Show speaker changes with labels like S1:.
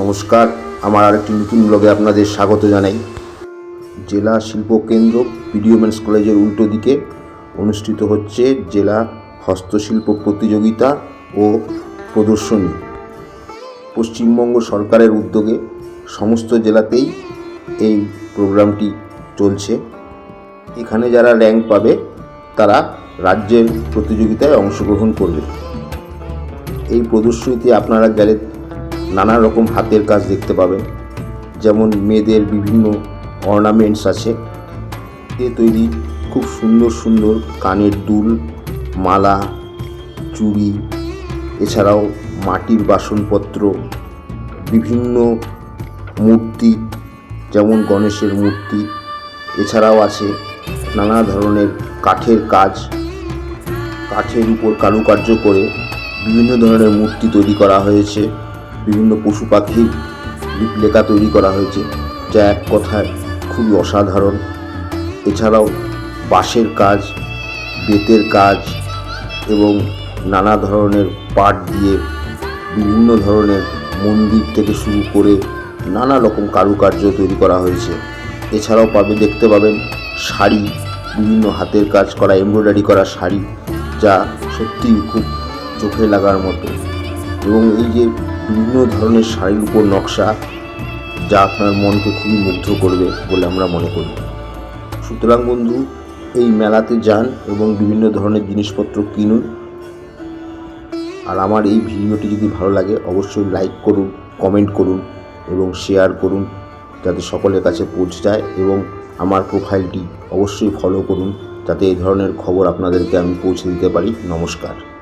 S1: নমস্কার, আমার আরেকটি নতুন ব্লগে আপনাদের স্বাগত জানাই। জেলা শিল্পকেন্দ্র পিডি ওমেন্স কলেজের উল্টো দিকে অনুষ্ঠিত হচ্ছে জেলা হস্তশিল্প প্রতিযোগিতা ও প্রদর্শনী। পশ্চিমবঙ্গ সরকারের উদ্যোগে সমস্ত জেলাতেই এই প্রোগ্রামটি চলছে। এখানে যারা র্যাঙ্ক পাবে তারা রাজ্যের প্রতিযোগিতায় অংশগ্রহণ করবে। এই প্রদর্শনীতে আপনারা গেলে নানা রকম হাতের কাজ দেখতে পাবেন, যেমন মেয়েদের বিভিন্ন অর্নামেন্টস আছে, এ তৈরি খুব সুন্দর সুন্দর কানের দুল, মালা, চুড়ি, এছাড়াও মাটির বাসনপত্র, বিভিন্ন মূর্তি যেমন গণেশের মূর্তি, এছাড়াও আছে নানা ধরনের কাঠের কাজ, কাঠের উপর কারুকার্য করে বিভিন্ন ধরনের মূর্তি তৈরি করা হয়েছে, বিভিন্ন পশু পাখির লিপলেখা তৈরি করা হয়েছে, যা এক কথায় খুবই অসাধারণ। এছাড়াও বাঁশের কাজ, বেতের কাজ এবং নানা ধরনের পাট দিয়ে বিভিন্ন ধরনের মন্দির থেকে শুরু করে নানা রকম কারুকার্য তৈরি করা হয়েছে। এছাড়াও দেখতে পাবেন শাড়ি, বিভিন্ন হাতের কাজ করা এমব্রয়ডারি করা শাড়ি, যা সত্যিই খুব চোখে লাগার মতো। এবং এই যে বিভিন্ন ধরনের শাড়ির উপর নকশা, যা আপনার মনকে খুবই মুগ্ধ করবে বলে আমরা মনে করি। সুতরাং বন্ধু, এই মেলাতে যান এবং বিভিন্ন ধরনের জিনিসপত্র কিনুন। আর আমার এই ভিডিওটি যদি ভালো লাগে অবশ্যই লাইক করুন, কমেন্ট করুন এবং শেয়ার করুন, যাতে সকলের কাছে পৌঁছে যায়। এবং আমার প্রোফাইলটি অবশ্যই ফলো করুন, যাতে এই ধরনের খবর আপনাদেরকে আমি পৌঁছে দিতে পারি। নমস্কার।